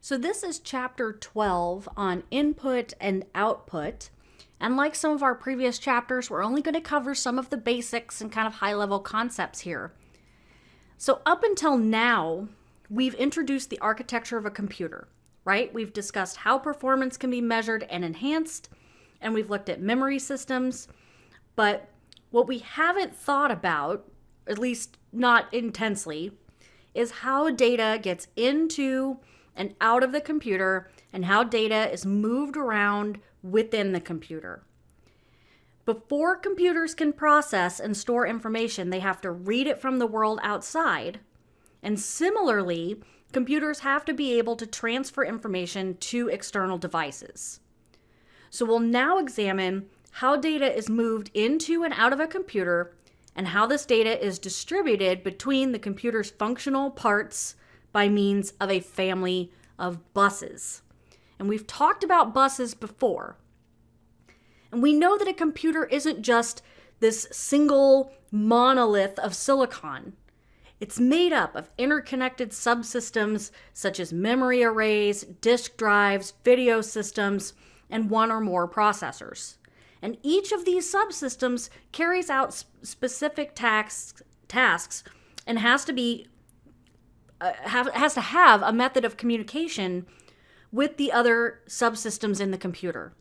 So this is chapter 12 on input and output. And like some of our previous chapters, we're only going to cover some of the basics and kind of high-level concepts here. So up until now, we've introduced the architecture of a computer, right? We've discussed how performance can be measured and enhanced, and we've looked at memory systems. But what we haven't thought about, at least not intensely, is how data gets into and out of the computer and how data is moved around within the computer. Before computers can process and store information, they have to read it from the world outside. And similarly, computers have to be able to transfer information to external devices. So we'll now examine how data is moved into and out of a computer and how this data is distributed between the computer's functional parts by means of a family of buses. And we've talked about buses before. And we know that a computer isn't just this single monolith of silicon. It's made up of interconnected subsystems such as memory arrays, disk drives, video systems, and one or more processors. And each of these subsystems carries out specific tasks and has to have a method of communication with the other subsystems in the computer.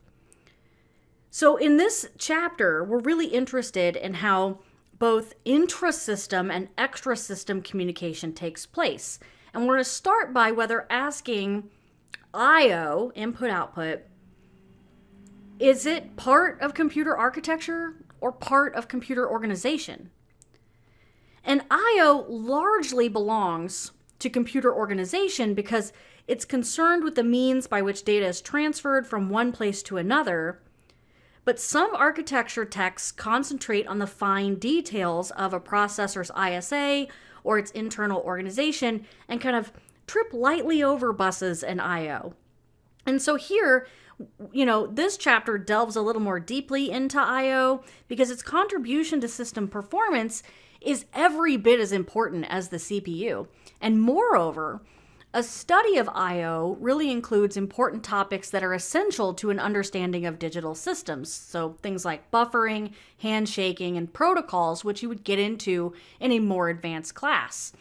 So in this chapter, we're really interested in how both intra-system and extra-system communication takes place. And we're going to start by asking I/O, input-output, is it part of computer architecture or part of computer organization? And I/O largely belongs to computer organization because it's concerned with the means by which data is transferred from one place to another. But some architecture texts concentrate on the fine details of a processor's ISA or its internal organization and kind of trip lightly over buses and I/O. And so here, this chapter delves a little more deeply into I/O because its contribution to system performance is every bit as important as the CPU. And moreover, a study of I/O really includes important topics that are essential to an understanding of digital systems. So things like buffering, handshaking, and protocols, which you would get into in a more advanced class.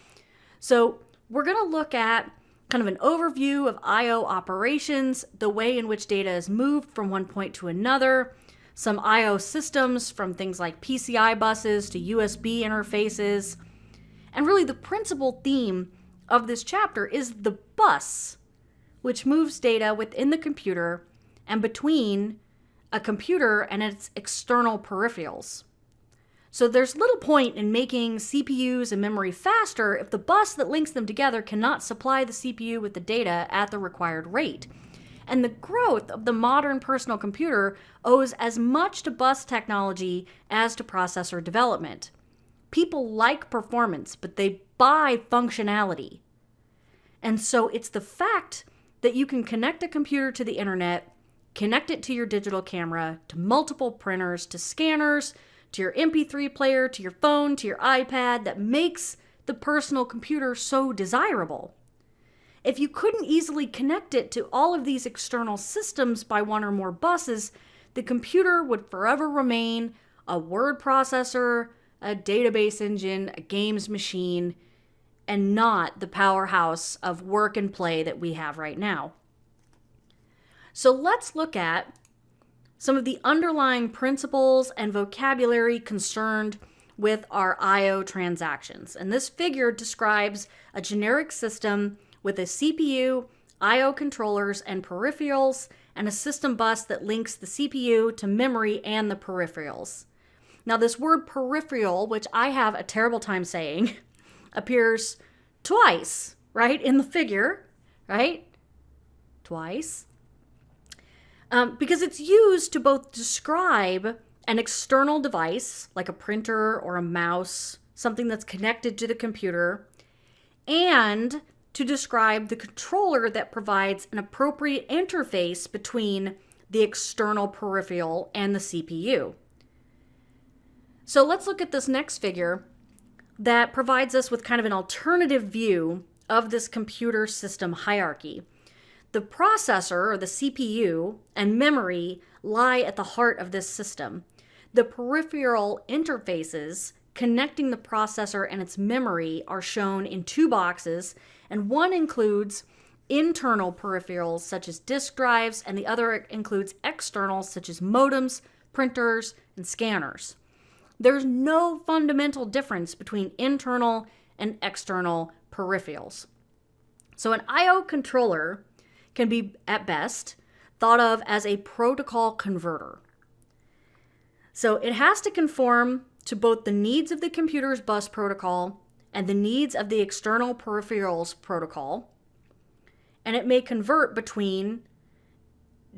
So we're going to look at kind of an overview of I/O operations, the way in which data is moved from one point to another, some I/O systems from things like PCI buses to USB interfaces. And really the principal theme of this chapter is the bus, which moves data within the computer and between a computer and its external peripherals. So there's little point in making CPUs and memory faster if the bus that links them together cannot supply the CPU with the data at the required rate. And the growth of the modern personal computer owes as much to bus technology as to processor development. People like performance, but they buy functionality. And so it's the fact that you can connect a computer to the internet, connect it to your digital camera, to multiple printers, to scanners, to your MP3 player, to your phone, to your iPad, that makes the personal computer so desirable. If you couldn't easily connect it to all of these external systems by one or more buses, the computer would forever remain a word processor, a database engine, a games machine, and not the powerhouse of work and play that we have right now. So let's look at some of the underlying principles and vocabulary concerned with our I/O transactions. And this figure describes a generic system with a CPU, I/O controllers, and peripherals, and a system bus that links the CPU to memory and the peripherals. Now, this word peripheral, which I have a terrible time saying, appears twice, right, in the figure, right? Twice. Because it's used to both describe an external device, like a printer or a mouse, something that's connected to the computer, and to describe the controller that provides an appropriate interface between the external peripheral and the CPU. So let's look at this next figure that provides us with kind of an alternative view of this computer system hierarchy. The processor, or the CPU, and memory lie at the heart of this system. The peripheral interfaces connecting the processor and its memory are shown in two boxes, and one includes internal peripherals such as disk drives, and the other includes externals such as modems, printers, and scanners. There's no fundamental difference between internal and external peripherals. So an I/O controller can be, at best, thought of as a protocol converter. So it has to conform to both the needs of the computer's bus protocol and the needs of the external peripherals protocol, and it may convert between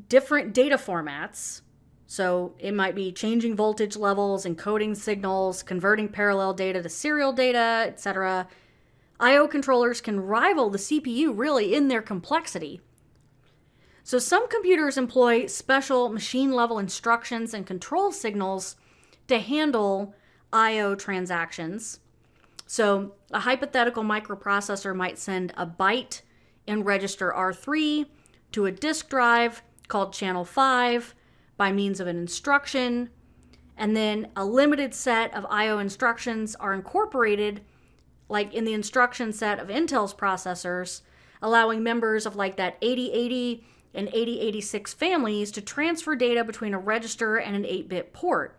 different data formats. So it might be changing voltage levels, encoding signals, converting parallel data to serial data, etc. I/O controllers can rival the CPU really in their complexity. So some computers employ special machine-level instructions and control signals to handle I/O transactions. So a hypothetical microprocessor might send a byte in register R3 to a disk drive called channel 5 by means of an instruction, and then a limited set of I/O instructions are incorporated, like in the instruction set of Intel's processors, allowing members of like that 8080 and 8086 families to transfer data between a register and an 8-bit port.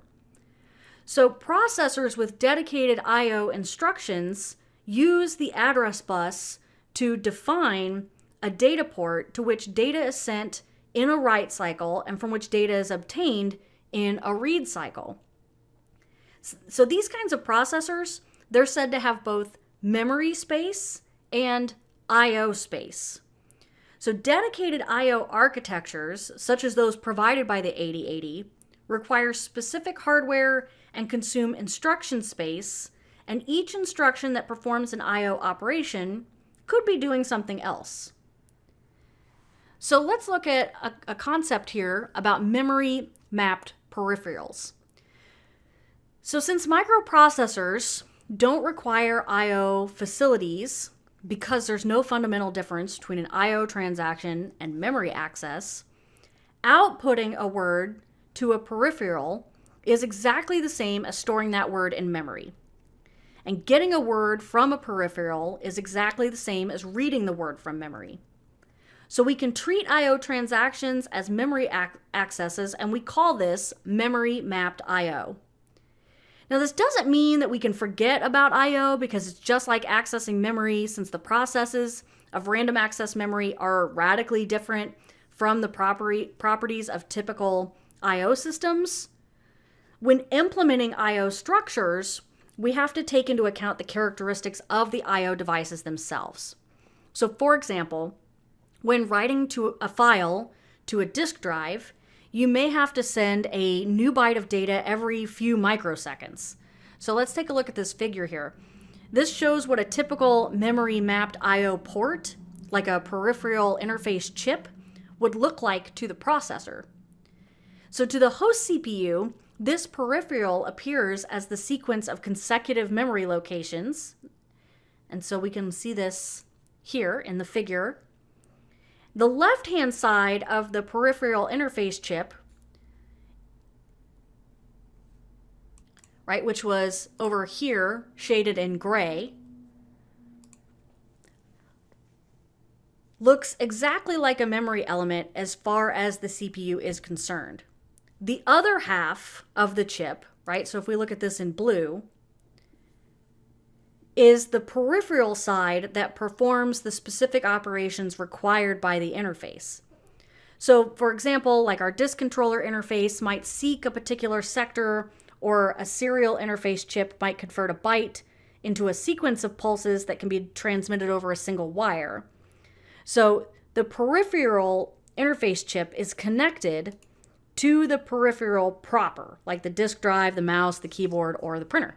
So processors with dedicated I/O instructions use the address bus to define a data port to which data is sent in a write cycle and from which data is obtained in a read cycle. So these kinds of processors, they're said to have both memory space and I/O space. So dedicated I/O architectures, such as those provided by the 8080, require specific hardware and consume instruction space, and each instruction that performs an I/O operation could be doing something else. So let's look at a concept here about memory-mapped peripherals. So since microprocessors don't require I/O facilities because there's no fundamental difference between an I/O transaction and memory access, outputting a word to a peripheral is exactly the same as storing that word in memory. And getting a word from a peripheral is exactly the same as reading the word from memory. So we can treat I/O transactions as memory accesses, and we call this memory-mapped I/O. Now, this doesn't mean that we can forget about I/O because it's just like accessing memory, since the processes of random access memory are radically different from the properties of typical I/O systems. When implementing I/O structures, we have to take into account the characteristics of the I/O devices themselves. So, for example, when writing to a file to a disk drive, you may have to send a new byte of data every few microseconds. So let's take a look at this figure here. This shows what a typical memory-mapped I/O port, like a peripheral interface chip, would look like to the processor. So to the host CPU, this peripheral appears as the sequence of consecutive memory locations. And so we can see this here in the figure. The left-hand side of the peripheral interface chip, right, which was over here shaded in gray, looks exactly like a memory element as far as the CPU is concerned. The other half of the chip, right, so if we look at this in blue, is the peripheral side that performs the specific operations required by the interface. So, for example, like our disk controller interface might seek a particular sector, or a serial interface chip might convert a byte into a sequence of pulses that can be transmitted over a single wire. So the peripheral interface chip is connected to the peripheral proper, like the disk drive, the mouse, the keyboard, or the printer.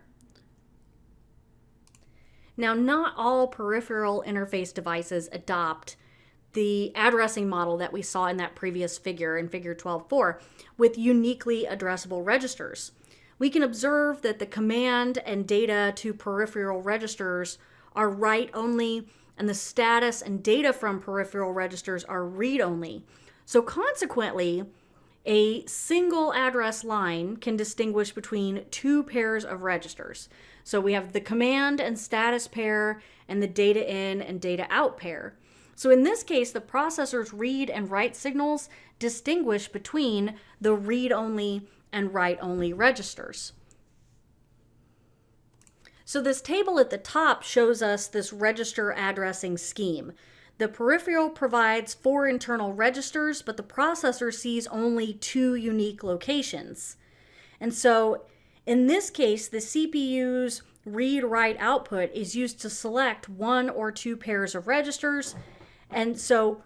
Now, not all peripheral interface devices adopt the addressing model that we saw in that previous figure, in figure 12.4, with uniquely addressable registers. We can observe that the command and data to peripheral registers are write only and the status and data from peripheral registers are read-only. So consequently, a single address line can distinguish between two pairs of registers. So we have the command and status pair and the data in and data out pair. So in this case, the processor's read and write signals distinguish between the read-only and write-only registers. So this table at the top shows us this register addressing scheme. The peripheral provides 4 internal registers, but the processor sees only 2 unique locations. And so in this case, the CPU's read-write output is used to select 1 or 2 pairs of registers. And so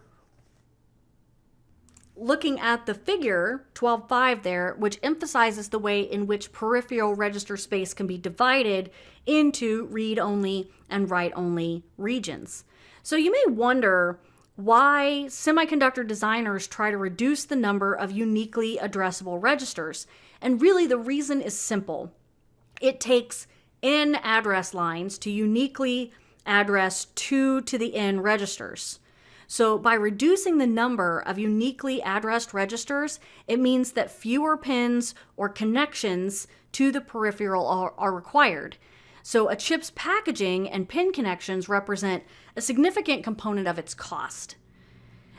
looking at the figure 12.5 there, which emphasizes the way in which peripheral register space can be divided into read-only and write-only regions. So you may wonder why semiconductor designers try to reduce the number of uniquely addressable registers. And really the reason is simple. It takes n address lines to uniquely address 2 to the n registers. So by reducing the number of uniquely addressed registers, it means that fewer pins or connections to the peripheral are required. So a chip's packaging and pin connections represent a significant component of its cost.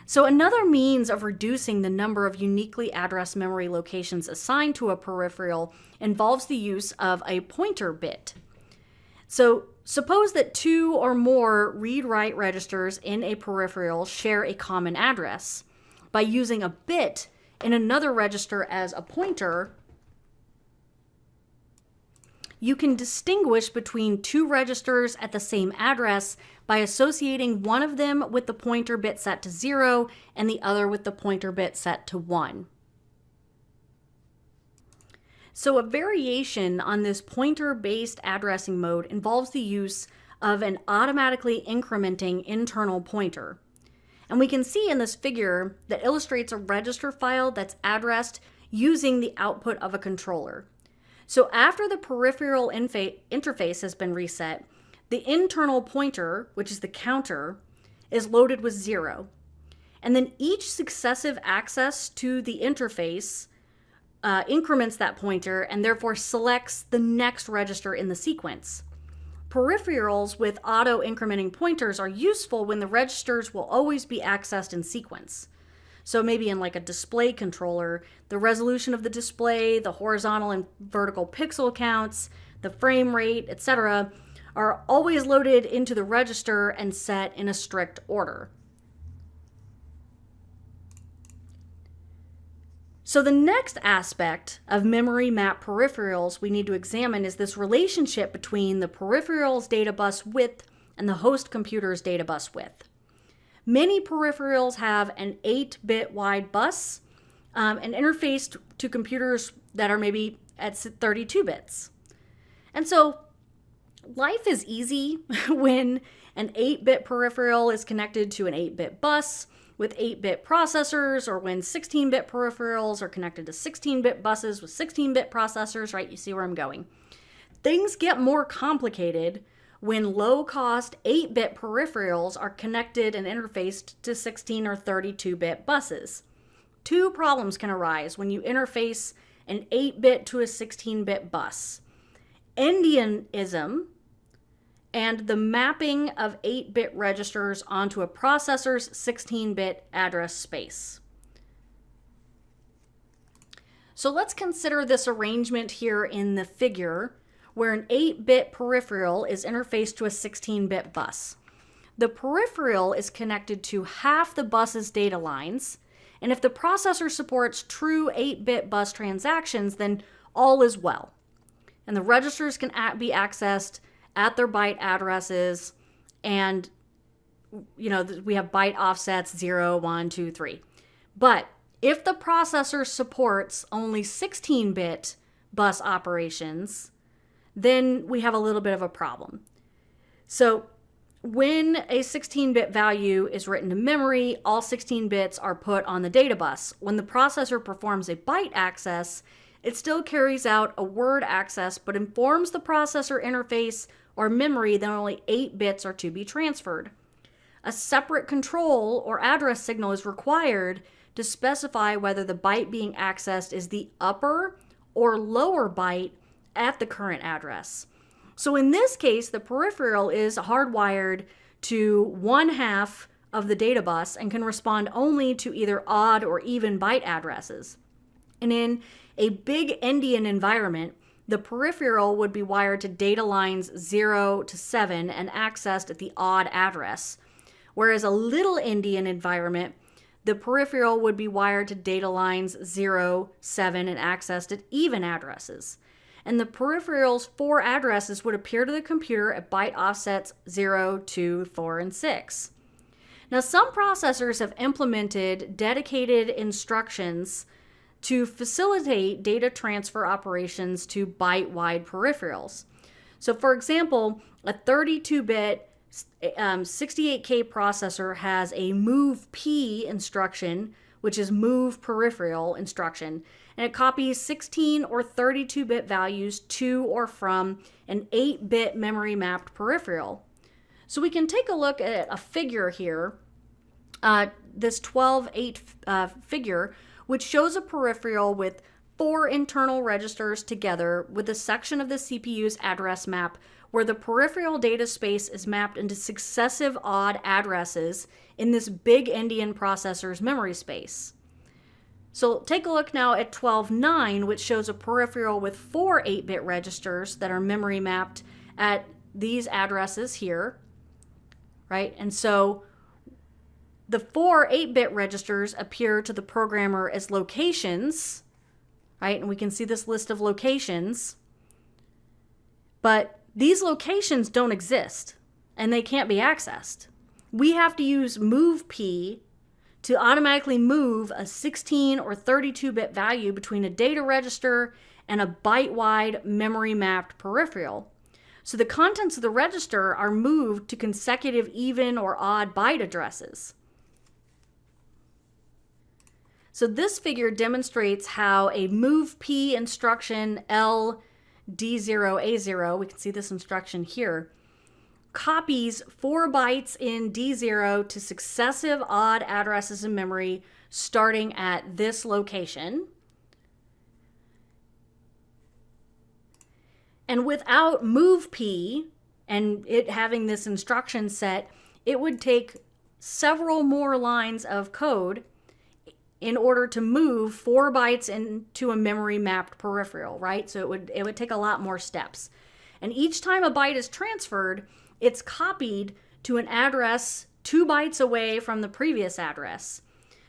So another means of reducing the number of uniquely addressed memory locations assigned to a peripheral involves the use of a pointer bit. So suppose that 2 or more read-write registers in a peripheral share a common address. By using a bit in another register as a pointer, you can distinguish between 2 registers at the same address by associating one of them with the pointer bit set to 0 and the other with the pointer bit set to 1. So a variation on this pointer-based addressing mode involves the use of an automatically incrementing internal pointer. And we can see in this figure that illustrates a register file that's addressed using the output of a controller. So after the peripheral interface has been reset, the internal pointer, which is the counter, is loaded with 0. And then each successive access to the interface increments that pointer and therefore selects the next register in the sequence. Peripherals with auto-incrementing pointers are useful when the registers will always be accessed in sequence. So maybe in like a display controller, the resolution of the display, the horizontal and vertical pixel counts, the frame rate, etc., are always loaded into the register and set in a strict order. So the next aspect of memory map peripherals we need to examine is this relationship between the peripheral's data bus width and the host computer's data bus width. Many peripherals have an 8-bit wide bus and interface to computers that are maybe at 32 bits. And so life is easy when an 8-bit peripheral is connected to an 8-bit bus with 8-bit processors, or when 16-bit peripherals are connected to 16-bit buses with 16-bit processors, right? You see where I'm going. Things get more complicated when low-cost 8-bit peripherals are connected and interfaced to 16 or 32-bit buses. 2 problems can arise when you interface an 8-bit to a 16-bit bus. Endianism, and the mapping of 8-bit registers onto a processor's 16-bit address space. So let's consider this arrangement here in the figure where an 8-bit peripheral is interfaced to a 16-bit bus. The peripheral is connected to half the bus's data lines, and if the processor supports true 8-bit bus transactions, then all is well. And the registers can be accessed at their byte addresses, and we have byte offsets 0, 1, 2, 3. But if the processor supports only 16-bit bus operations, then we have a little bit of a problem. So when a 16-bit value is written to memory, all 16 bits are put on the data bus. When the processor performs a byte access, it still carries out a word access, but informs the processor interface or memory that only 8 bits are to be transferred. a separate control or address signal is required to specify whether the byte being accessed is the upper or lower byte at the current address. So in this case, the peripheral is hardwired to one half of the data bus and can respond only to either odd or even byte addresses. And in a big endian environment, the peripheral would be wired to data lines 0 to 7 and accessed at the odd address. Whereas a little endian environment, the peripheral would be wired to data lines 0, 7 and accessed at even addresses. And the peripheral's 4 addresses would appear to the computer at byte offsets 0, 2, 4, and 6. Now, some processors have implemented dedicated instructions to facilitate data transfer operations to byte-wide peripherals. So, for example, a 32-bit 68K processor has a move P instruction, which is move peripheral instruction, and it copies 16 or 32-bit values to or from an 8-bit memory mapped peripheral. So we can take a look at a figure here, this 12-8 figure, which shows a peripheral with 4 internal registers together with a section of the CPU's address map where the peripheral data space is mapped into successive odd addresses in this big endian processor's memory space. So take a look now at 12.9, which shows a peripheral with 4 8-bit registers that are memory mapped at these addresses here, right? And so the 4 8-bit registers appear to the programmer as locations, right? And we can see this list of locations. But these locations don't exist, and they can't be accessed. We have to use move P to automatically move a 16 or 32-bit value between a data register and a byte-wide memory-mapped peripheral. So the contents of the register are moved to consecutive even or odd byte addresses. So this figure demonstrates how a move P instruction L D0A0, we can see this instruction here, copies 4 bytes in D0 to successive odd addresses in memory starting at this location. And without move P and it having this instruction set, it would take several more lines of code in order to move 4 bytes into a memory mapped peripheral, right? So it would take a lot more steps. And each time a byte is transferred, it's copied to an address 2 bytes away from the previous address.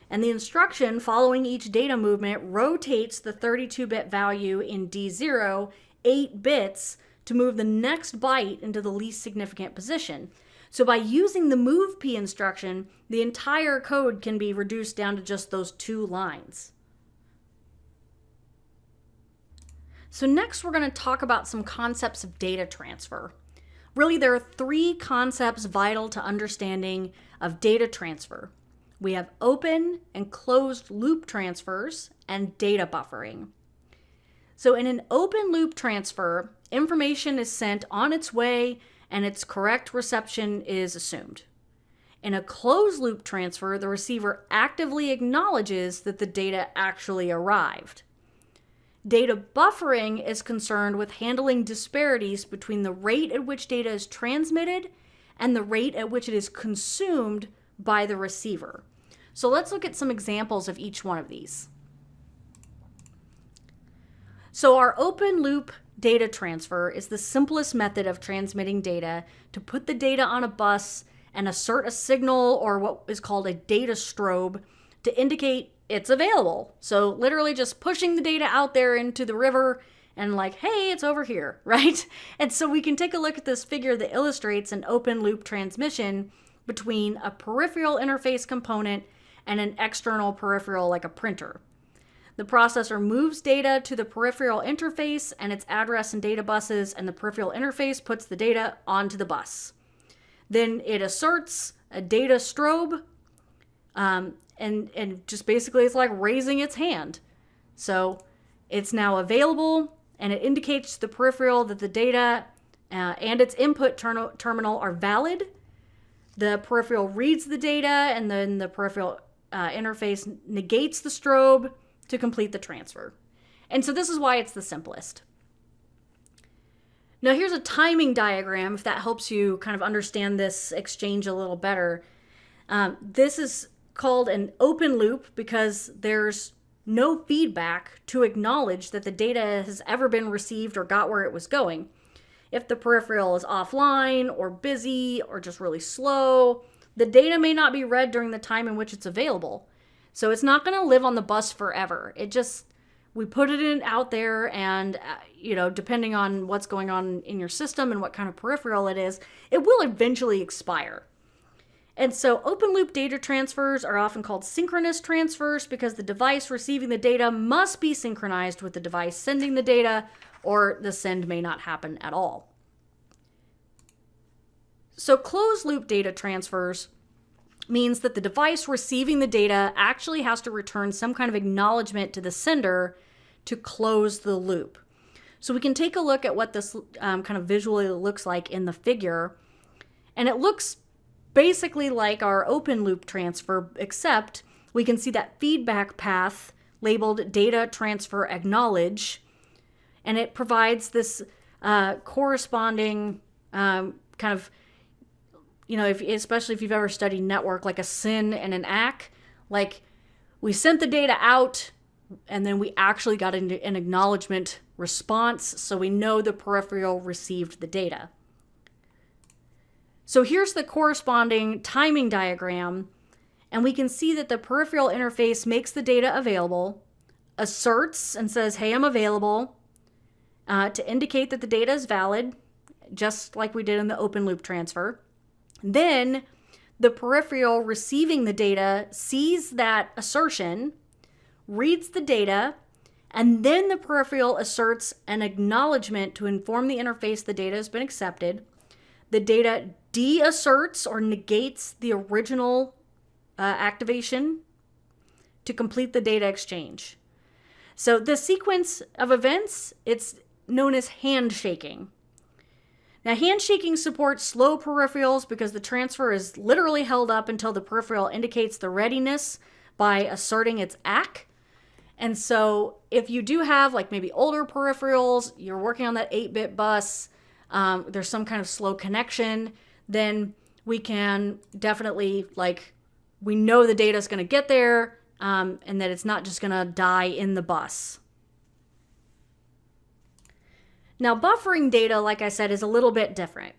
And the instruction following each data movement rotates the 32-bit value in D0 8 bits to move the next byte into the least significant position. So by using the move P instruction, the entire code can be reduced down to just those 2 lines. So next we're going to talk about some concepts of data transfer. Really, there are 3 concepts vital to understanding of data transfer. We have open and closed loop transfers and data buffering. So in an open loop transfer, information is sent on its way and its correct reception is assumed. In a closed loop transfer, the receiver actively acknowledges that the data actually arrived. Data buffering is concerned with handling disparities between the rate at which data is transmitted and the rate at which it is consumed by the receiver. So let's look at some examples of each one of these. So our open loop data transfer is the simplest method of transmitting data to put the data on a bus and assert a signal or what is called a data strobe to indicate it's available. So literally just pushing the data out there into the river and like, hey, it's over here, right? And so we can take a look at this figure that illustrates an open loop transmission between a peripheral interface component and an external peripheral like a printer. The processor moves data to the peripheral interface and its address and data buses, and the peripheral interface puts the data onto the bus. Then it asserts a data strobe, and just basically it's like raising its hand. So it's now available, and it indicates to the peripheral that the data and its input terminal are valid. The peripheral reads the data, and then the peripheral interface negates the strobe to complete the transfer. And so this is why it's the simplest. Now here's a timing diagram, if that helps you kind of understand this exchange a little better. This is called an open loop because there's no feedback to acknowledge that the data has ever been received or got where it was going. If the peripheral is offline or busy or just really slow, the data may not be read during the time in which it's available. So it's not going to live on the bus forever. We put it in out there, and depending on what's going on in your system and what kind of peripheral it is, it will eventually expire. And so open loop data transfers are often called synchronous transfers because the device receiving the data must be synchronized with the device sending the data, or the send may not happen at all. So closed loop data transfers means that the device receiving the data actually has to return some kind of acknowledgement to the sender to close the loop. So we can take a look at what this kind of visually looks like in the figure. And it looks basically like our open loop transfer, except we can see that feedback path labeled data transfer acknowledge. And it provides this corresponding kind of, especially if you've ever studied network, like a SYN and an ACK, like we sent the data out and then we actually got an acknowledgement response, so we know the peripheral received the data. So here's the corresponding timing diagram, and we can see that the peripheral interface makes the data available, asserts and says, hey, I'm available, to indicate that the data is valid, just like we did in the open loop transfer. Then the peripheral receiving the data sees that assertion, reads the data, and then the peripheral asserts an acknowledgement to inform the interface the data has been accepted. The data deasserts or negates the original activation to complete the data exchange. So the sequence of events, it's known as handshaking. Now, handshaking supports slow peripherals because the transfer is literally held up until the peripheral indicates the readiness by asserting its ACK. And so if you do have like maybe older peripherals, you're working on that 8-bit bus, there's some kind of slow connection, then we can definitely, we know the data is going to get there, and that it's not just going to die in the bus. Now, buffering data, like I said, is a little bit different.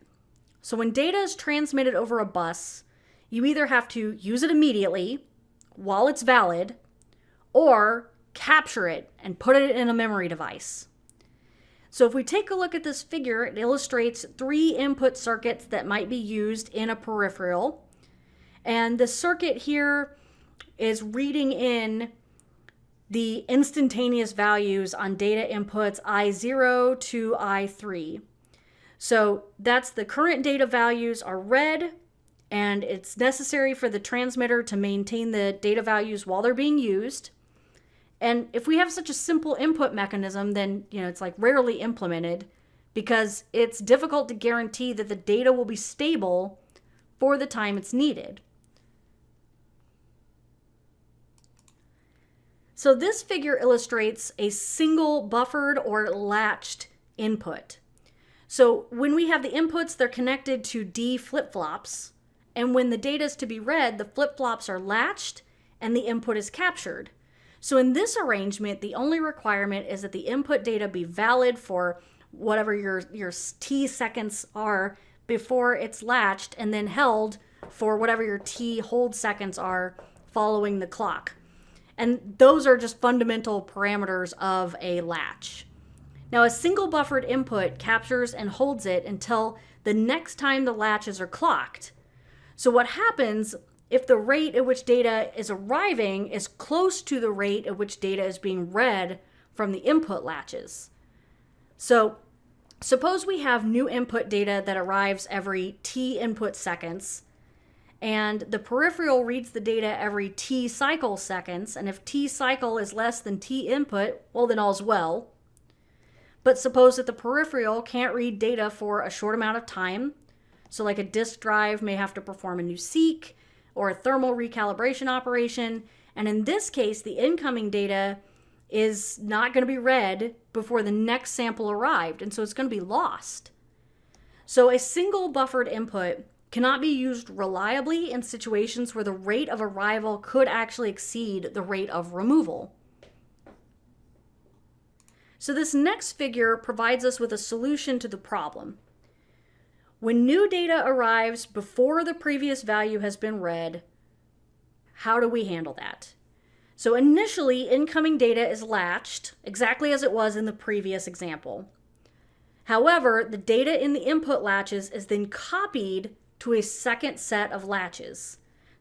So when data is transmitted over a bus, you either have to use it immediately while it's valid, or capture it and put it in a memory device. So if we take a look at this figure, it illustrates 3 input circuits that might be used in a peripheral. And the circuit here is reading in the instantaneous values on data inputs I0 to I3. So that's the current data values are read, and it's necessary for the transmitter to maintain the data values while they're being used. And if we have such a simple input mechanism, then it's rarely implemented because it's difficult to guarantee that the data will be stable for the time it's needed. So this figure illustrates a single buffered or latched input. So when we have the inputs, they're connected to D flip-flops, and when the data is to be read, the flip-flops are latched and the input is captured. So in this arrangement, the only requirement is that the input data be valid for whatever your T seconds are before it's latched, and then held for whatever your T hold seconds are following the clock. And those are just fundamental parameters of a latch. Now, a single buffered input captures and holds it until the next time the latches are clocked. So what happens if the rate at which data is arriving is close to the rate at which data is being read from the input latches? So suppose we have new input data that arrives every T input seconds, and the peripheral reads the data every T cycle seconds, and if T cycle is less than T input, well, then all's well. But suppose that the peripheral can't read data for a short amount of time, So like a disk drive may have to perform a new seek or a thermal recalibration operation. And in this case, the incoming data is not going to be read before the next sample arrived. And so it's going to be lost. So a single buffered input cannot be used reliably in situations where the rate of arrival could actually exceed the rate of removal. So this next figure provides us with a solution to the problem. When new data arrives before the previous value has been read, how do we handle that? So initially, incoming data is latched exactly as it was in the previous example. However, the data in the input latches is then copied to a second set of latches.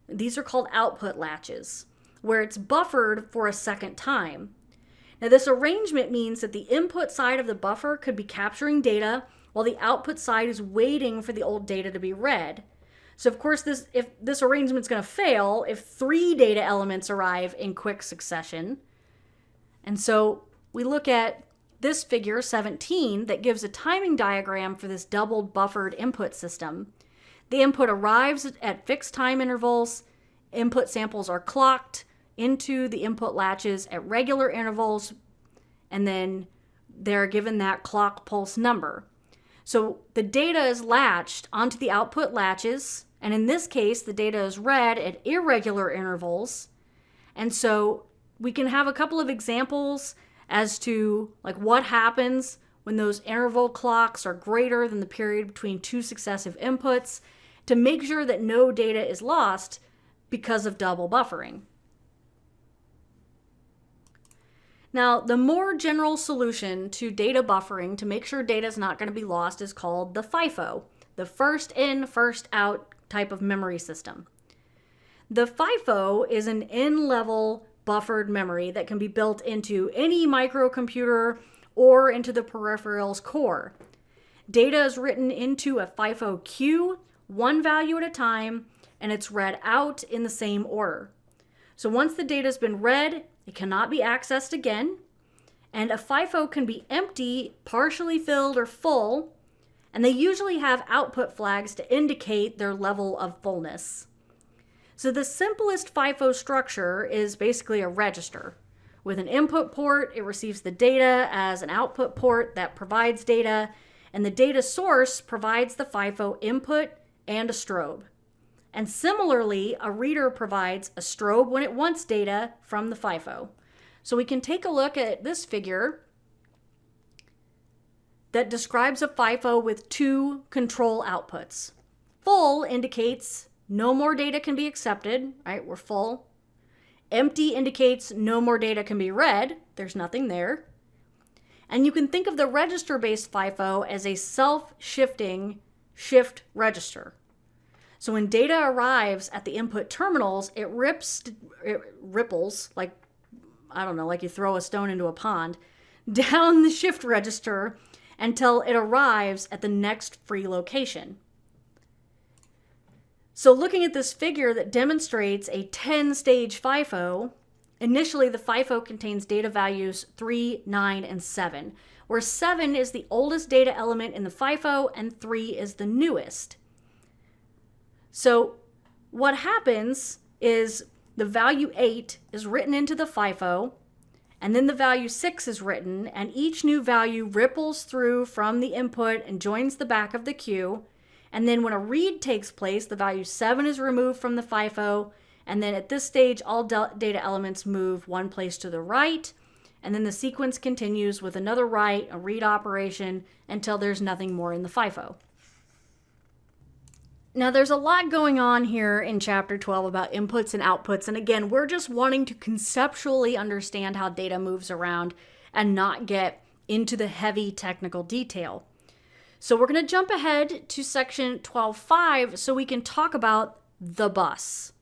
These are called output latches, where it's buffered for a second time. Now, this arrangement means that the input side of the buffer could be capturing data while the output side is waiting for the old data to be read. So of course, if this arrangement's going to fail if 3 data elements arrive in quick succession. And so we look at this figure 17 that gives a timing diagram for this doubled buffered input system. The input arrives at fixed time intervals. Input samples are clocked into the input latches at regular intervals, and then they're given that clock pulse number. So the data is latched onto the output latches, and in this case, the data is read at irregular intervals. And so we can have a couple of examples as to like what happens when those interval clocks are greater than the period between 2 successive inputs to make sure that no data is lost because of double buffering. Now, the more general solution to data buffering to make sure data is not going to be lost is called the FIFO, the first in, first out type of memory system. The FIFO is an N-level buffered memory that can be built into any microcomputer or into the peripheral's core. Data is written into a FIFO queue, one value at a time, and it's read out in the same order. So once the data has been read, it cannot be accessed again, and a FIFO can be empty, partially filled, or full, and they usually have output flags to indicate their level of fullness. So the simplest FIFO structure is basically a register. With an input port, it receives the data as an output port that provides data, and the data source provides the FIFO input and a strobe. And similarly, a reader provides a strobe when it wants data from the FIFO. So we can take a look at this figure that describes a FIFO with 2 control outputs. Full indicates no more data can be accepted, right? We're full. Empty indicates no more data can be read. There's nothing there. And you can think of the register-based FIFO as a self-shifting shift register. So when data arrives at the input terminals, it ripples, like, I don't know, like you throw a stone into a pond, down the shift register until it arrives at the next free location. So looking at this figure that demonstrates a 10-stage FIFO, initially the FIFO contains data values 3, 9, and 7, where 7 is the oldest data element in the FIFO and 3 is the newest. So what happens is the value 8 is written into the FIFO, and then the value 6 is written, and each new value ripples through from the input and joins the back of the queue. And then when a read takes place, the value 7 is removed from the FIFO, and then at this stage, all data elements move one place to the right, and then the sequence continues with another write, a read operation, until there's nothing more in the FIFO. Now, there's a lot going on here in Chapter 12 about inputs and outputs, and again, we're just wanting to conceptually understand how data moves around and not get into the heavy technical detail. So we're going to jump ahead to section 12.5 so we can talk about the bus,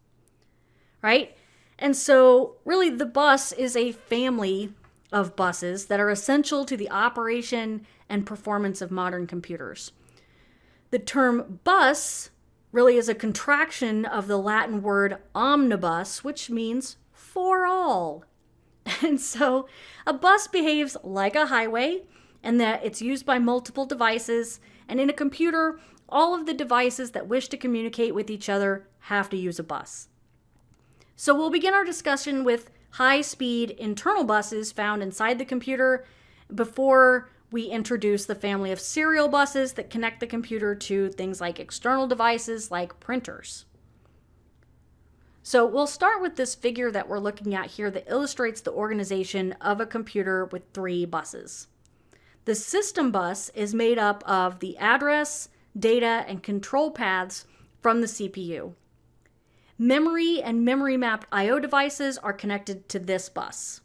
right? And so really the bus is a family of buses that are essential to the operation and performance of modern computers. The term bus really is a contraction of the Latin word omnibus, which means for all. And so a bus behaves like a highway in that it's used by multiple devices, and in a computer, all of the devices that wish to communicate with each other have to use a bus. So we'll begin our discussion with high-speed internal buses found inside the computer before we introduce the family of serial buses that connect the computer to things like external devices like printers. So we'll start with this figure that we're looking at here that illustrates the organization of a computer with 3 buses. The system bus is made up of the address, data, and control paths from the CPU. Memory and memory-mapped I/O devices are connected to this bus.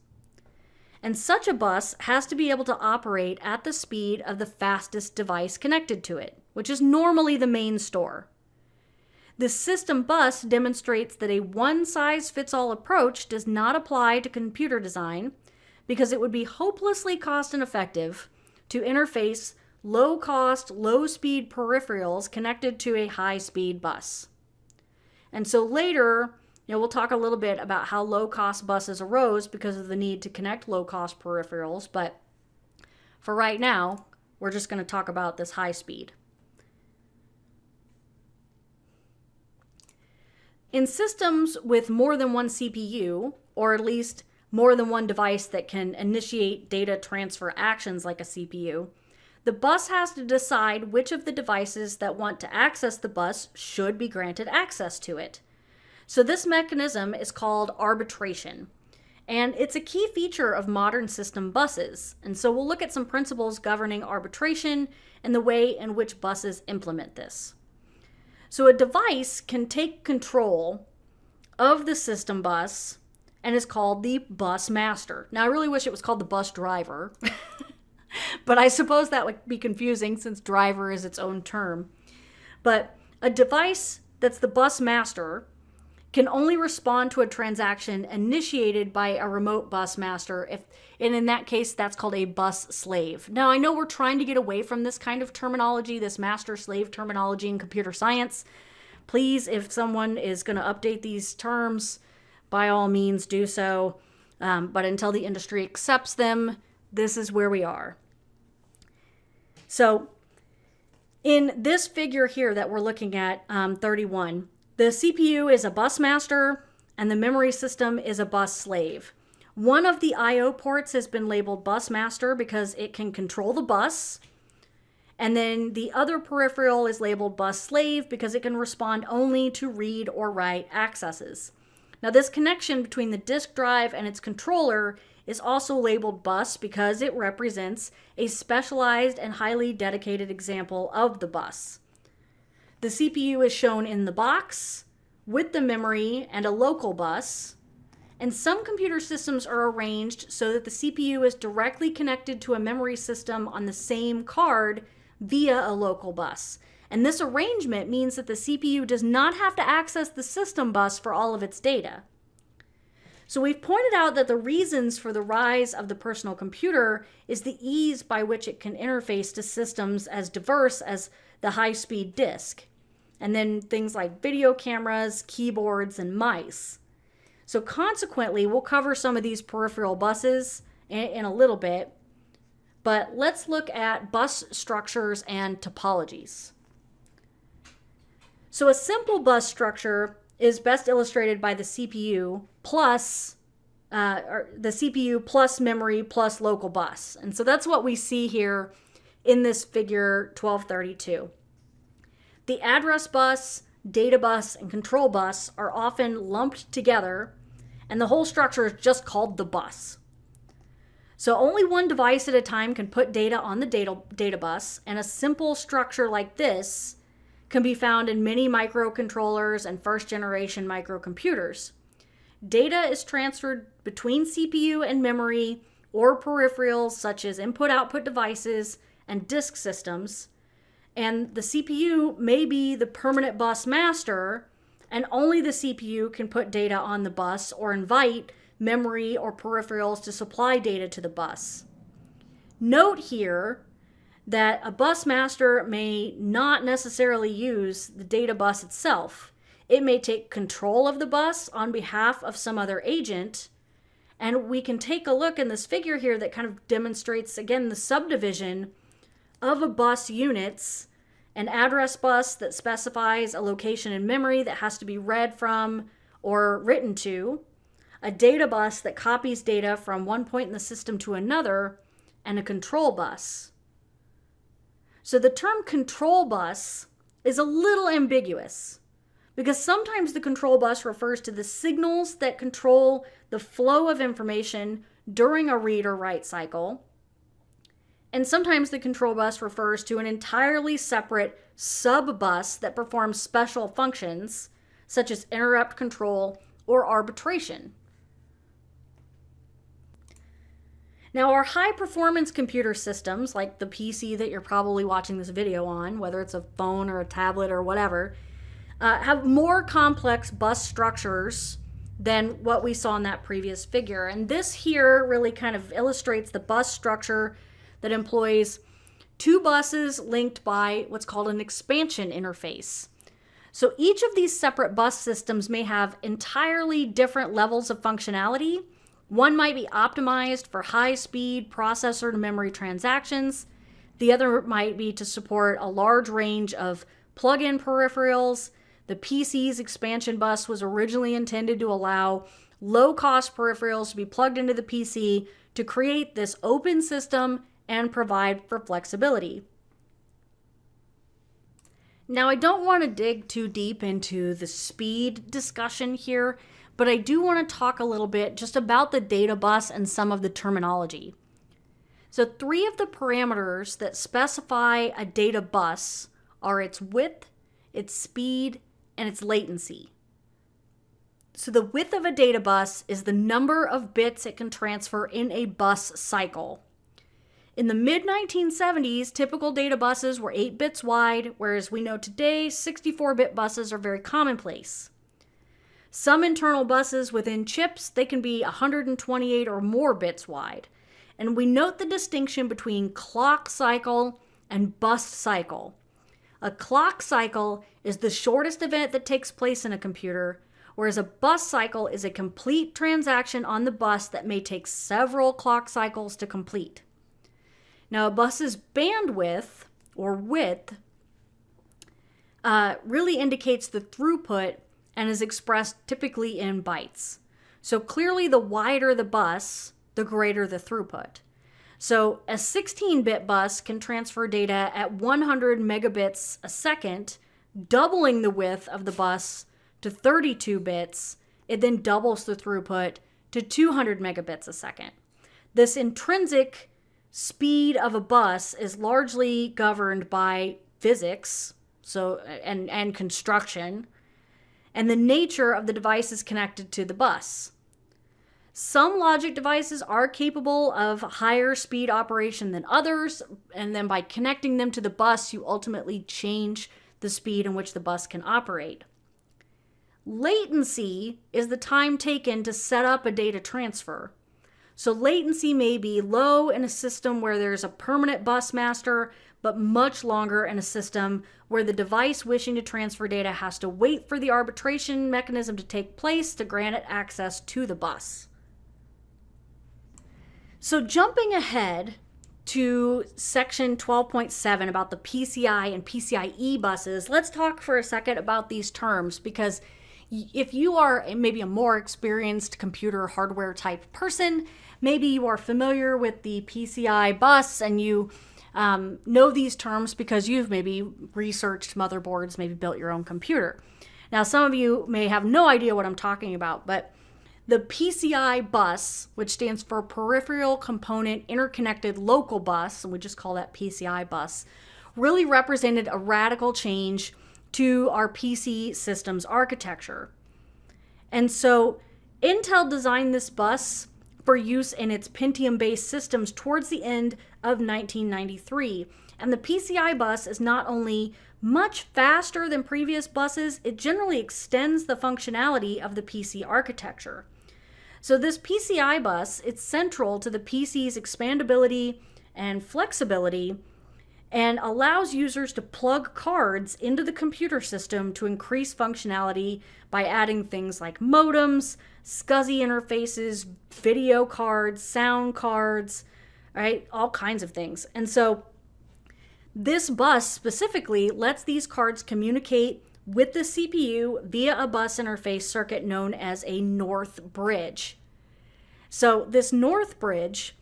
And such a bus has to be able to operate at the speed of the fastest device connected to it, which is normally the main store. The system bus demonstrates that a one-size-fits-all approach does not apply to computer design because it would be hopelessly cost ineffective to interface low-cost, low-speed peripherals connected to a high-speed bus. And so later, we'll talk a little bit about how low-cost buses arose because of the need to connect low-cost peripherals, but for right now, we're just going to talk about this high speed. In systems with more than one CPU, or at least more than one device that can initiate data transfer actions like a CPU, the bus has to decide which of the devices that want to access the bus should be granted access to it. So this mechanism is called arbitration, and it's a key feature of modern system buses. And so we'll look at some principles governing arbitration and the way in which buses implement this. So a device can take control of the system bus and is called the bus master. Now, I really wish it was called the bus driver, but I suppose that would be confusing since driver is its own term. But a device that's the bus master can only respond to a transaction initiated by a remote bus master, and in that case, that's called a bus slave. Now, I know we're trying to get away from this kind of terminology, this master-slave terminology in computer science. Please, if someone is going to update these terms, by all means do so. But until the industry accepts them, this is where we are. So, in this figure here that we're looking at, 31, the CPU is a bus master and the memory system is a bus slave. One of the I/O ports has been labeled bus master because it can control the bus. And then the other peripheral is labeled bus slave because it can respond only to read or write accesses. Now this connection between the disk drive and its controller is also labeled bus because it represents a specialized and highly dedicated example of the bus. The CPU is shown in the box with the memory and a local bus, and some computer systems are arranged so that the CPU is directly connected to a memory system on the same card via a local bus. And this arrangement means that the CPU does not have to access the system bus for all of its data. So we've pointed out that the reasons for the rise of the personal computer is the ease by which it can interface to systems as diverse as the high-speed disk, and then things like video cameras, keyboards, and mice. So consequently, we'll cover some of these peripheral buses in a little bit, but let's look at bus structures and topologies. So a simple bus structure is best illustrated by the CPU plus memory plus local bus. And so that's what we see here in this figure 1232. The address bus, data bus, and control bus are often lumped together, and the whole structure is just called the bus. So only one device at a time can put data on the data bus, and a simple structure like this can be found in many microcontrollers and first-generation microcomputers. Data is transferred between CPU and memory or peripherals such as input-output devices and disk systems, and the CPU may be the permanent bus master, and only the CPU can put data on the bus or invite memory or peripherals to supply data to the bus. Note here that a bus master may not necessarily use the data bus itself. It may take control of the bus on behalf of some other agent, and we can take a look in this figure here that kind of demonstrates, again, the subdivision of a bus units an address bus that specifies a location in memory that has to be read from or written to, a data bus that copies data from one point in the system to another, and a control bus. So the term control bus is a little ambiguous because sometimes the control bus refers to the signals that control the flow of information during a read or write cycle. And sometimes the control bus refers to an entirely separate sub-bus that performs special functions, such as interrupt control or arbitration. Now, our high-performance computer systems, like the PC that you're probably watching this video on, whether it's a phone or a tablet or whatever, have more complex bus structures than what we saw in that previous figure. And this here really kind of illustrates the bus structure that employs two buses linked by what's called an expansion interface. So each of these separate bus systems may have entirely different levels of functionality. One might be optimized for high-speed processor-to-memory transactions. The other might be to support a large range of plug-in peripherals. The PC's expansion bus was originally intended to allow low-cost peripherals to be plugged into the PC to create this open system and provide for flexibility. Now, I don't want to dig too deep into the speed discussion here, but I do want to talk a little bit just about the data bus and some of the terminology. So 3 of the parameters that specify a data bus are its width, its speed, and its latency. So the width of a data bus is the number of bits it can transfer in a bus cycle. In the mid-1970s, typical data buses were 8 bits wide, whereas we know today 64-bit buses are very commonplace. Some internal buses within chips, they can be 128 or more bits wide. And we note the distinction between clock cycle and bus cycle. A clock cycle is the shortest event that takes place in a computer, whereas a bus cycle is a complete transaction on the bus that may take several clock cycles to complete. Now, a bus's bandwidth, or width, really indicates the throughput and is expressed typically in bytes. So clearly, the wider the bus, the greater the throughput. So a 16-bit bus can transfer data at 100 megabits a second, doubling the width of the bus to 32 bits. It then doubles the throughput to 200 megabits a second. This intrinsic speed of a bus is largely governed by physics, and construction, and the nature of the devices connected to the bus. Some logic devices are capable of higher speed operation than others, and then by connecting them to the bus, you ultimately change the speed in which the bus can operate. Latency is the time taken to set up a data transfer. So latency may be low in a system where there's a permanent bus master, but much longer in a system where the device wishing to transfer data has to wait for the arbitration mechanism to take place to grant it access to the bus. So jumping ahead to section 12.7 about the PCI and PCIe buses, let's talk for a second about these terms, because if you are maybe a more experienced computer hardware type person, maybe you are familiar with the PCI bus and you know these terms because you've maybe researched motherboards, maybe built your own computer. Now, some of you may have no idea what I'm talking about, but the PCI bus, which stands for Peripheral Component Interconnected Local Bus, and we just call that PCI bus, really represented a radical change to our PC systems architecture. And so Intel designed this bus for use in its Pentium-based systems towards the end of 1993. And the PCI bus is not only much faster than previous buses, it generally extends the functionality of the PC architecture. So this PCI bus, it's central to the PC's expandability and flexibility, and allows users to plug cards into the computer system to increase functionality by adding things like modems, SCSI interfaces, video cards, sound cards, right? All kinds of things. And so This bus specifically lets these cards communicate with the CPU via a bus interface circuit known as a north bridge. So this north bridge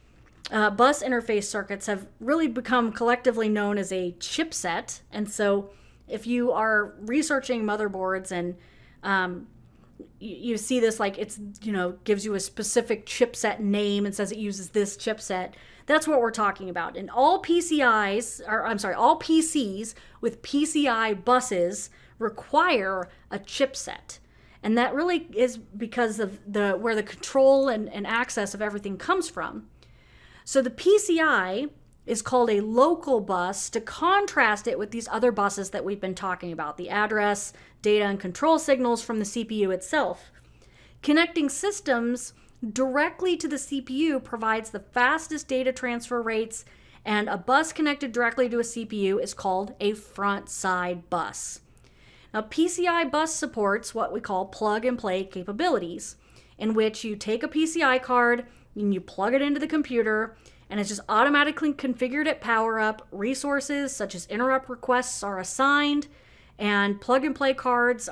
bus interface circuits have really become collectively known as a chipset. And so if you are researching motherboards and you see this, like it's, gives you a specific chipset name and says it uses this chipset, that's what we're talking about. And all PCIs, all PCs with PCI buses require a chipset. And that really is because of where the control and access of everything comes from. So the PCI is called a local bus to contrast it with these other buses that we've been talking about, the address, data, and control signals from the CPU itself. Connecting systems directly to the CPU provides the fastest data transfer rates, and a bus connected directly to a CPU is called a front-side bus. Now, PCI Bus supports what we call plug-and-play capabilities, in which you take a PCI card and you plug it into the computer, and it's just automatically configured at power up. Resources such as interrupt requests are assigned, and plug-and-play cards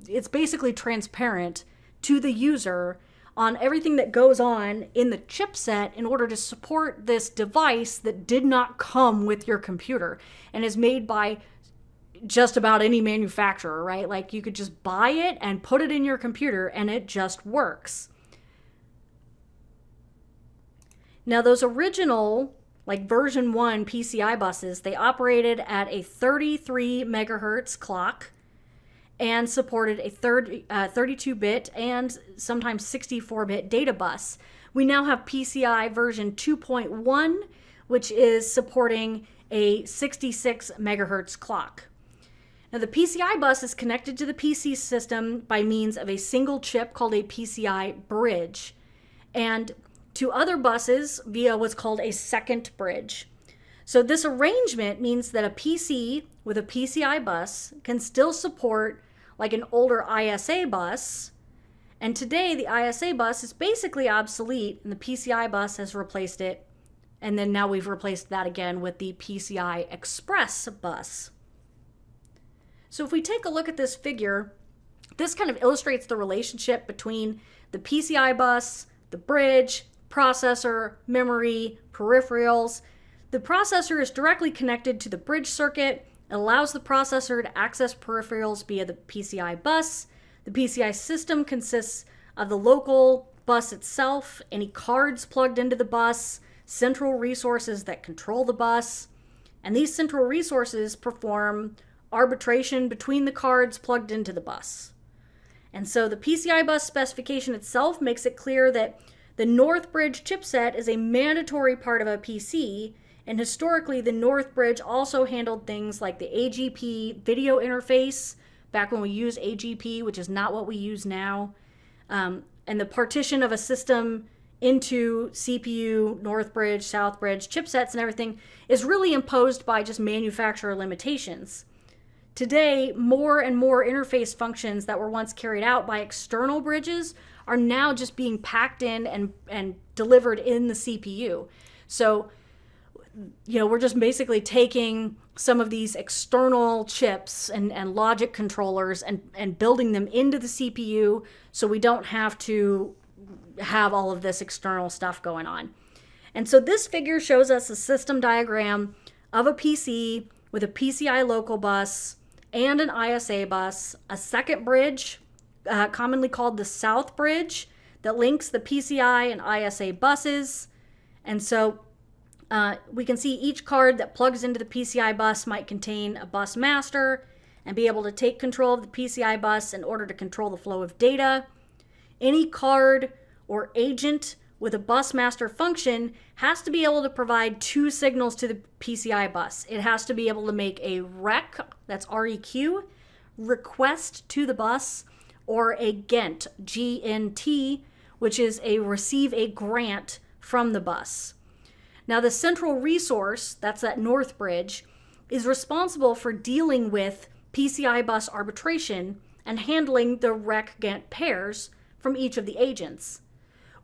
it's basically transparent to the user on everything that goes on in the chipset in order to support this device that did not come with your computer and is made by just about any manufacturer, right? Like you could just buy it and put it in your computer and it just works. Now those original, like version 1 PCI buses, they operated at a 33 megahertz clock and supported a 32-bit and sometimes 64-bit data bus. We now have PCI version 2.1, which is supporting a 66 megahertz clock. Now, the PCI bus is connected to the PC system by means of a single chip called a PCI bridge, and to other buses via what's called a second bridge. So this arrangement means that a PC with a PCI bus can still support like an older ISA bus, and today the ISA bus is basically obsolete and the PCI bus has replaced it, and then now we've replaced that again with the PCI Express bus. So if we take a look at this figure, this kind of illustrates the relationship between the PCI bus, the bridge, processor, memory, peripherals. The processor is directly connected to the bridge circuit. It allows the processor to access peripherals via the PCI bus. The PCI system consists of the local bus itself, any cards plugged into the bus, central resources that control the bus, and these central resources perform arbitration between the cards plugged into the bus. And so the PCI bus specification itself makes it clear that the North Bridge chipset is a mandatory part of a PC, and historically the North Bridge also handled things like the AGP video interface, back when we used AGP, which is not what we use now, and the partition of a system into CPU, North Bridge, South Bridge chipsets and everything is really imposed by just manufacturer limitations. Today, more and more interface functions that were once carried out by external bridges are now just being packed in and delivered in the CPU. So, we're just basically taking some of these external chips and logic controllers and building them into the CPU so we don't have to have all of this external stuff going on. And so this figure shows us a system diagram of a PC with a PCI local bus and an ISA bus, a second bridge, commonly called the South Bridge, that links the PCI and ISA buses. And so we can see each card that plugs into the PCI bus might contain a bus master and be able to take control of the PCI bus in order to control the flow of data. Any card or agent with a bus master function has to be able to provide two signals to the PCI bus. It has to be able to make a REQ, that's REQ, request to the bus, or a GENT, GNT, which is a receive a grant from the bus. Now the central resource, that's that North Bridge, is responsible for dealing with PCI bus arbitration and handling the REQ-GENT pairs from each of the agents.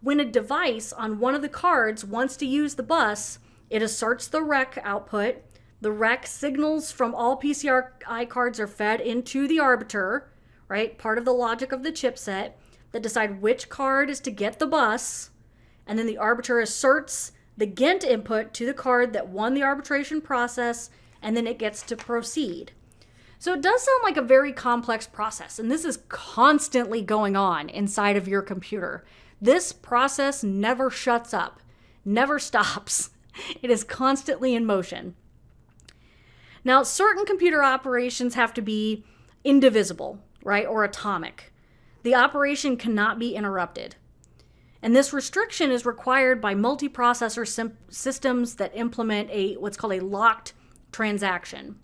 When a device on one of the cards wants to use the bus, it asserts the REQ output The rec signals from all PCI cards are fed into the arbiter, right? Part of the logic of the chipset that decide which card is to get the bus. And then the arbiter asserts the Gent input to the card that won the arbitration process, and then it gets to proceed. So it does sound like a very complex process, and this is constantly going on inside of your computer. This process never shuts up, never stops. It is constantly in motion. Now, certain computer operations have to be indivisible, right, or atomic. The operation cannot be interrupted. And this restriction is required by multiprocessor systems that implement what's called a locked transaction.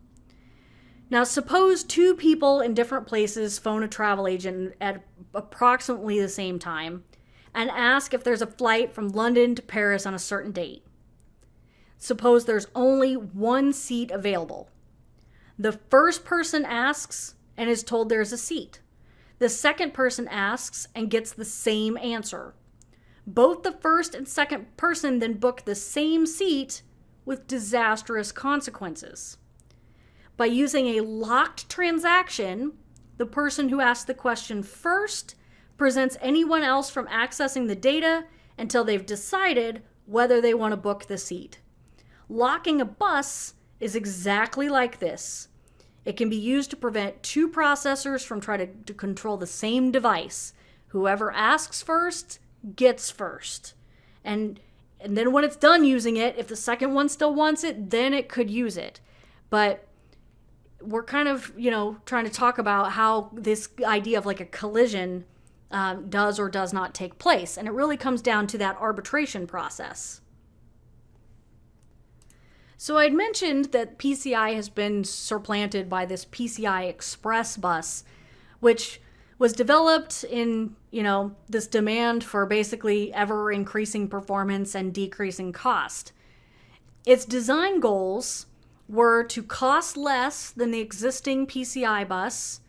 Now, suppose two people in different places phone a travel agent at approximately the same time and ask if there's a flight from London to Paris on a certain date. Suppose there's only one seat available. The first person asks and is told there's a seat. The second person asks and gets the same answer. Both the first and second person then book the same seat with disastrous consequences. By using a locked transaction, the person who asks the question first prevents anyone else from accessing the data until they've decided whether they want to book the seat. Locking a bus is exactly like this. It can be used to prevent two processors from trying to control the same device. Whoever asks first gets first. And then when it's done using it, if the second one still wants it, then it could use it. But we're kind of, trying to talk about how this idea of like a collision does or does not take place. And it really comes down to that arbitration process. So I'd mentioned that PCI has been supplanted by this PCI Express bus, which was developed in, this demand for basically ever increasing performance and decreasing cost. Its design goals were to cost less than the existing PCI bus,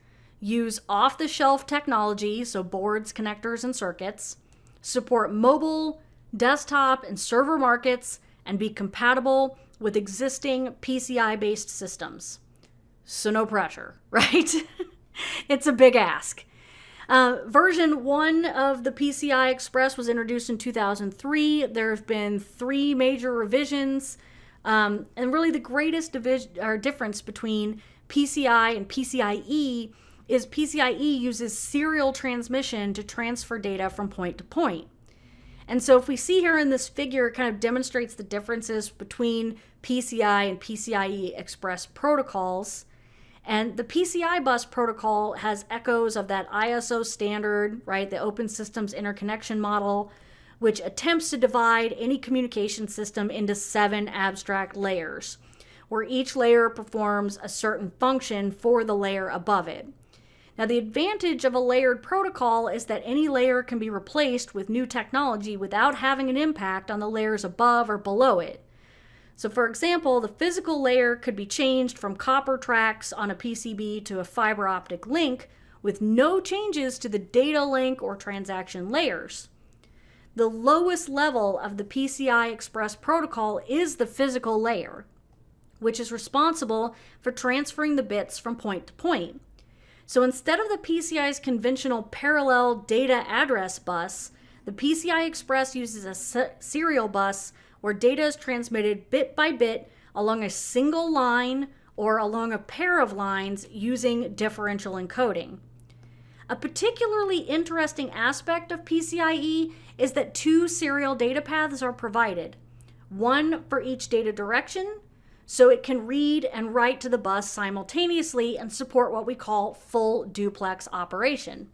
use off-the-shelf technology, so boards, connectors, and circuits, support mobile, desktop, and server markets, and be compatible with existing PCI-based systems. So no pressure, right? It's a big ask. Version 1 of the PCI Express was introduced in 2003. There have been 3 major revisions. And really the greatest difference between PCI and PCIe is PCIe uses serial transmission to transfer data from point to point. And so if we see here in this figure, it kind of demonstrates the differences between PCI and PCIe Express protocols. And the PCI bus protocol has echoes of that ISO standard, right, the Open Systems Interconnection Model, which attempts to divide any communication system into 7 abstract layers, where each layer performs a certain function for the layer above it. Now, the advantage of a layered protocol is that any layer can be replaced with new technology without having an impact on the layers above or below it. So, for example, the physical layer could be changed from copper tracks on a PCB to a fiber optic link with no changes to the data link or transaction layers. The lowest level of the PCI Express protocol is the physical layer, which is responsible for transferring the bits from point to point. So instead of the PCI's conventional parallel data address bus, the PCI Express uses a serial bus where data is transmitted bit by bit along a single line or along a pair of lines using differential encoding. A particularly interesting aspect of PCIe is that 2 serial data paths are provided, one for each data direction, so it can read and write to the bus simultaneously and support what we call full duplex operation.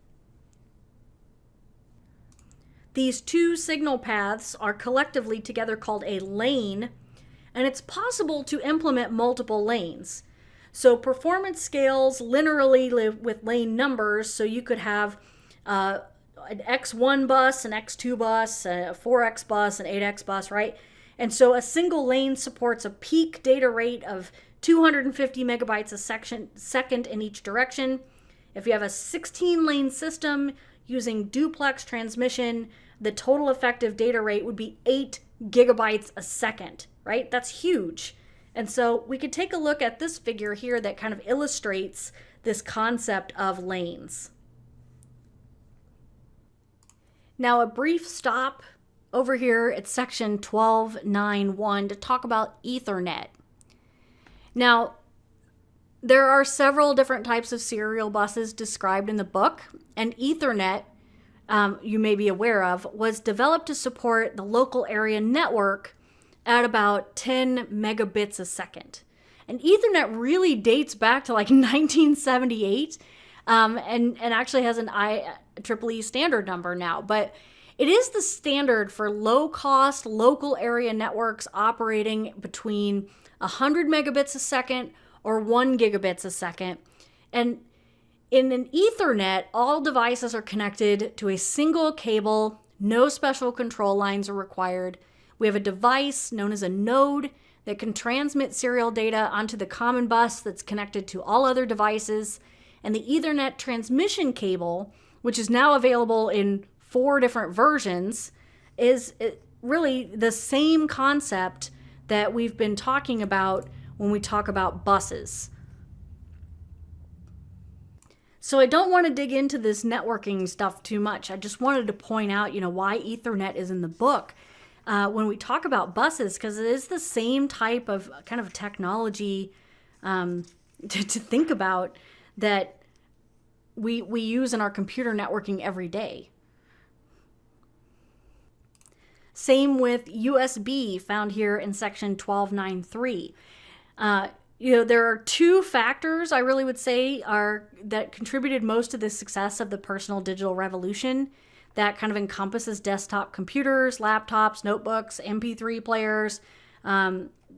These 2 signal paths are collectively together called a lane, and it's possible to implement multiple lanes. So performance scales linearly with lane numbers, so you could have an X1 bus, an X2 bus, a 4X bus, an 8X bus, right? And so a single lane supports a peak data rate of 250 megabytes a second in each direction. If you have a 16-lane system using duplex transmission, the total effective data rate would be 8 gigabytes a second, right? That's huge. And so we could take a look at this figure here that kind of illustrates this concept of lanes. Now, a brief stop over here at section 12.9.1 to talk about Ethernet. Now, there are several different types of serial buses described in the book, and Ethernet, you may be aware of, was developed to support the local area network at about 10 megabits a second. And Ethernet really dates back to like 1978, and actually has an IEEE standard number now. But it is the standard for low-cost local area networks operating between 100 megabits a second or 1 gigabits a second. And in an Ethernet, all devices are connected to a single cable. No special control lines are required. We have a device known as a node that can transmit serial data onto the common bus that's connected to all other devices. And the Ethernet transmission cable, which is now available in 4 different versions, is really the same concept that we've been talking about when we talk about buses. So I don't want to dig into this networking stuff too much. I just wanted to point out, why Ethernet is in the book. When we talk about buses, because it is the same type of kind of technology to think about that we use in our computer networking every day. Same with USB, found here in section 12.9.3. There are 2 factors I really would say that contributed most to the success of the personal digital revolution. That kind of encompasses desktop computers, laptops, notebooks, MP3 players,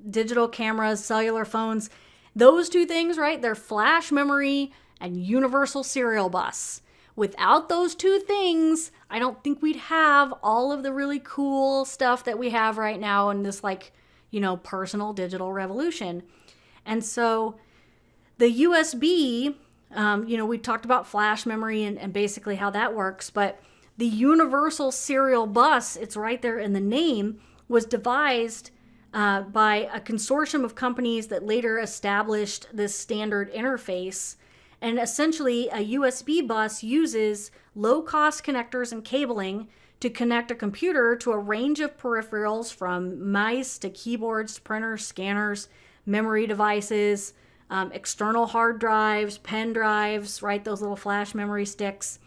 digital cameras, cellular phones. Those 2 things, right? They're flash memory and universal serial bus. Without those 2 things, I don't think we'd have all of the really cool stuff that we have right now in this personal digital revolution. And so the USB, we talked about flash memory and basically how that works, but the universal serial bus, it's right there in the name, was devised by a consortium of companies that later established this standard interface. And essentially, a USB bus uses low-cost connectors and cabling to connect a computer to a range of peripherals from mice to keyboards, printers, scanners, memory devices, external hard drives, pen drives, right, those little flash memory sticks.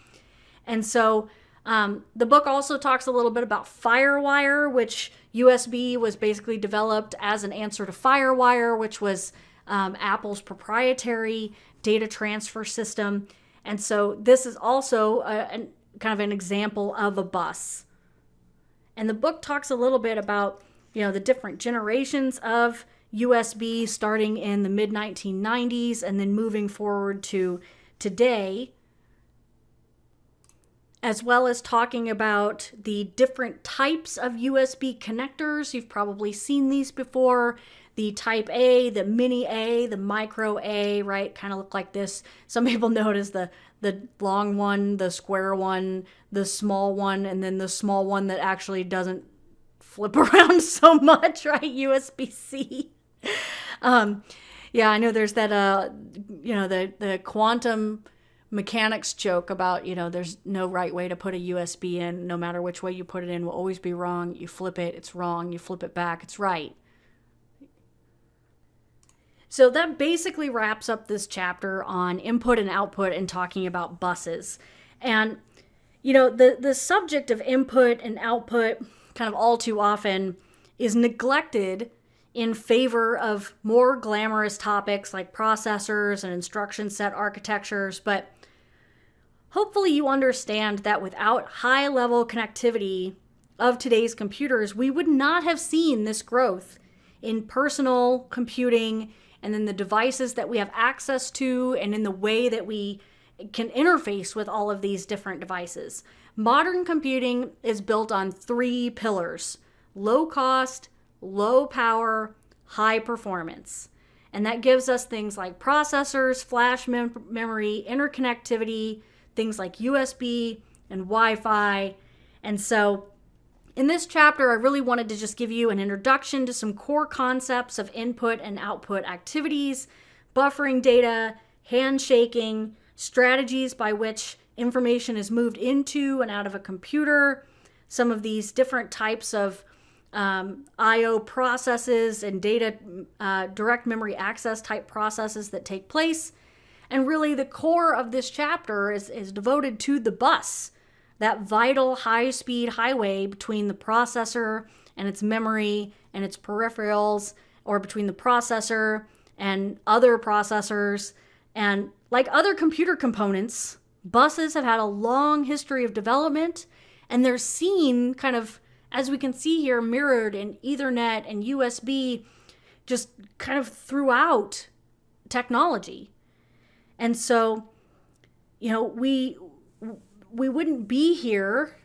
And so the book also talks a little bit about FireWire, which USB was basically developed as an answer to FireWire, which was Apple's proprietary data transfer system. And so this is also kind of an example of a bus. And the book talks a little bit about, the different generations of USB starting in the mid-1990s and then moving forward to today, as well as talking about the different types of USB connectors. You've probably seen these before. The type A, the mini A, the micro A, right? Kind of look like this. Some people know it as the long one, the square one, the small one, and then the small one that actually doesn't flip around so much, right? USB-C. Yeah, I know there's that, the quantum mechanics joke about, there's no right way to put a USB in. No matter which way you put it in will always be wrong. You flip it, it's wrong. You flip it back, it's right. So that basically wraps up this chapter on input and output and talking about buses. And, the subject of input and output kind of all too often is neglected in favor of more glamorous topics like processors and instruction set architectures. But hopefully you understand that without high-level connectivity of today's computers, we would not have seen this growth in personal computing and in the devices that we have access to and in the way that we can interface with all of these different devices. Modern computing is built on 3 pillars: low cost, low power, high performance. And that gives us things like processors, flash memory, interconnectivity, things like USB and Wi-Fi. And so In this chapter, I really wanted to just give you an introduction to some core concepts of input and output activities, buffering data, handshaking, strategies by which information is moved into and out of a computer, some of these different types of I/O processes and data direct memory access type processes that take place. And really the core of this chapter is devoted to the bus, that vital high-speed highway between the processor and its memory and its peripherals, or between the processor and other processors. And like other computer components, buses have had a long history of development, and they're seen kind of, as we can see here, mirrored in Ethernet and USB, just kind of throughout technology. And so, we wouldn't be here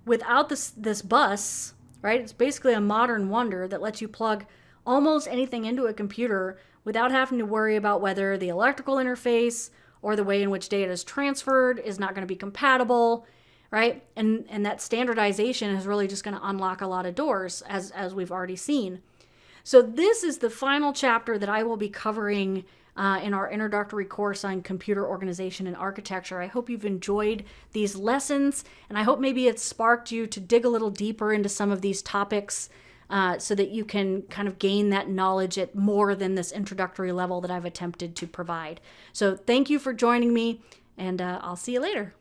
without this bus, right? It's basically a modern wonder that lets you plug almost anything into a computer without having to worry about whether the electrical interface or the way in which data is transferred is not going to be compatible, right? And that standardization is really just going to unlock a lot of doors, as we've already seen. So this is the final chapter that I will be covering in our introductory course on computer organization and architecture. I hope you've enjoyed these lessons, and I hope maybe it's sparked you to dig a little deeper into some of these topics so that you can kind of gain that knowledge at more than this introductory level that I've attempted to provide. So thank you for joining me, and I'll see you later.